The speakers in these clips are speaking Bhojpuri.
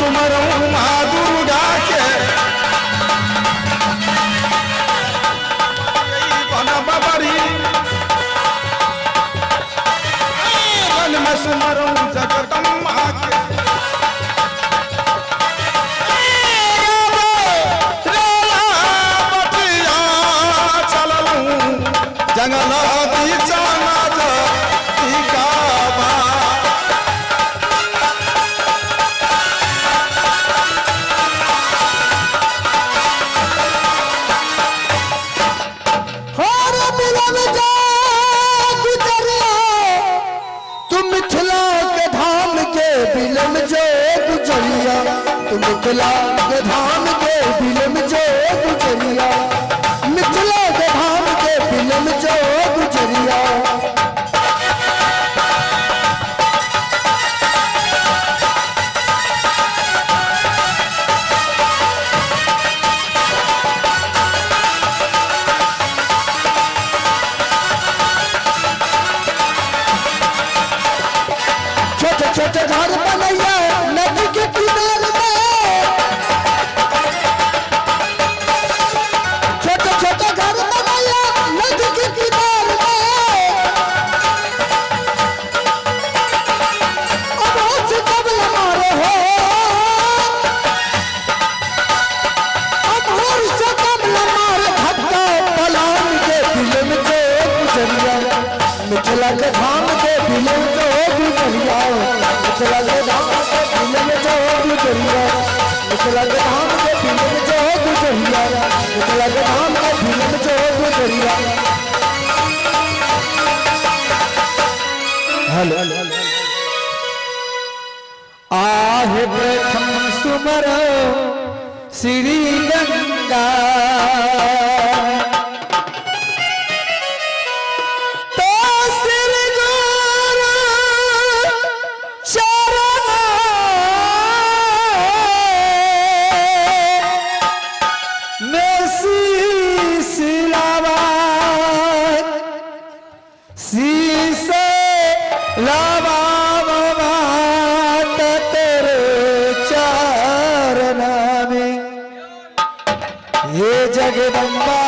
सुमरऊ माँ दुर्गा के बन बबरी बन में सुमरऊ जगदम्बा के जंगल मिथिला के धाम के बिलम जो गुजरिया मिथिला के धाम के बिलम जो गुजरिया छोटे छोटे घर बनैया नदी के किनारे मिथिला के धाम के बिलम जो गुजरिया मिथिला के धाम के बिलम जो गुजरिया मिथिला के धाम के बिलम जो गुजरिया मिथिला के धाम के बिलम जो गुजरिया हेलो आहे प्रथम सुमरो श्री गंगा ये जगदम्बा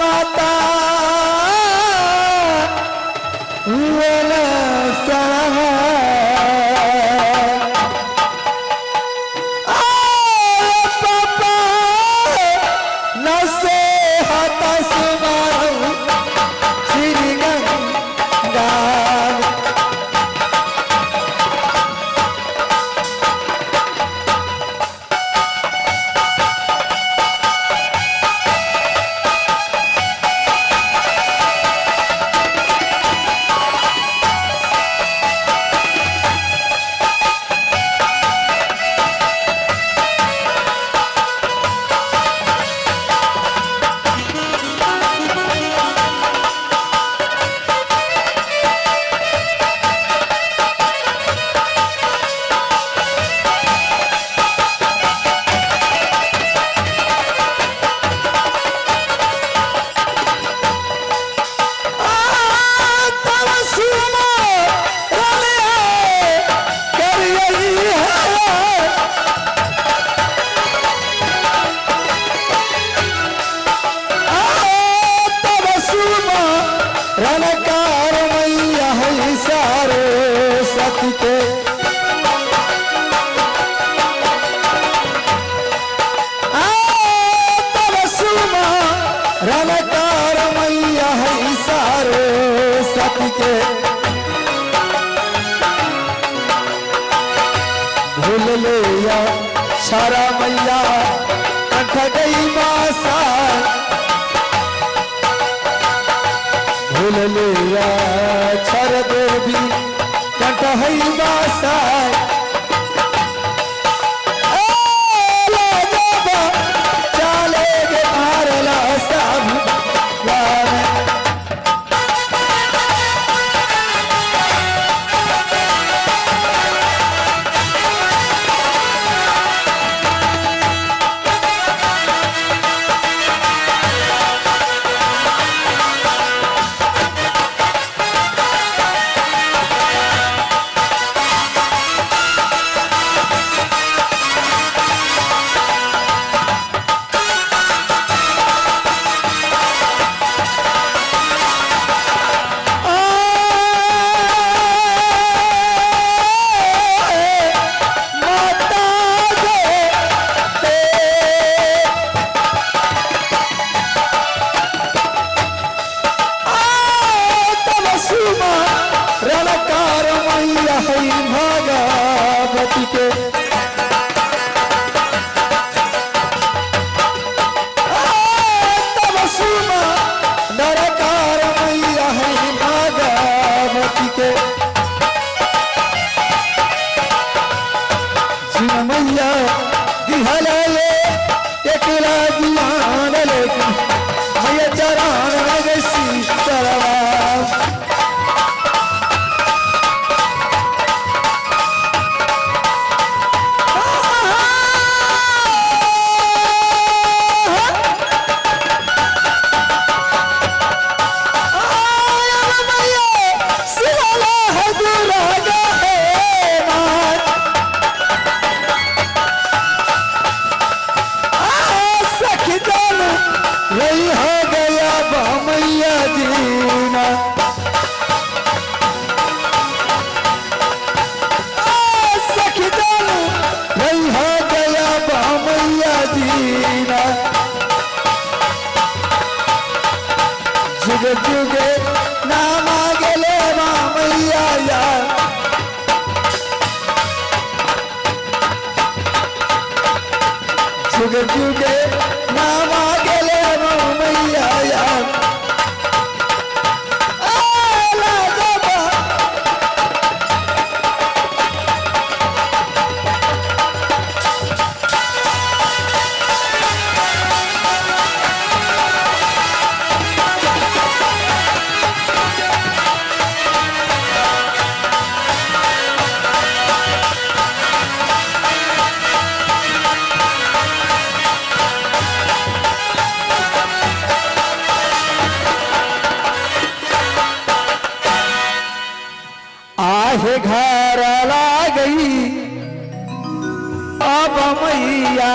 माता पापा न से हत सुमरऊ श्री गंगा रणकार मैया है सारे सती के तब सुमा रणकार मैया है सारे सती के भूल ले या सारा मैया कंठ गई बासा भूल लिया छर देवी कंठ हई बासा चाले गे मारला सब बिन मैया दिहले एकला दीवान लेकिन मैया चरण गसी तरवा रही हो गया मैया जीना सखी दल रही हो गया मैया जीना जुगे जुगे नाम गेले मैया यार जुगे जुगे नाम गेले मैया यार आहे घर ला गई अब मैया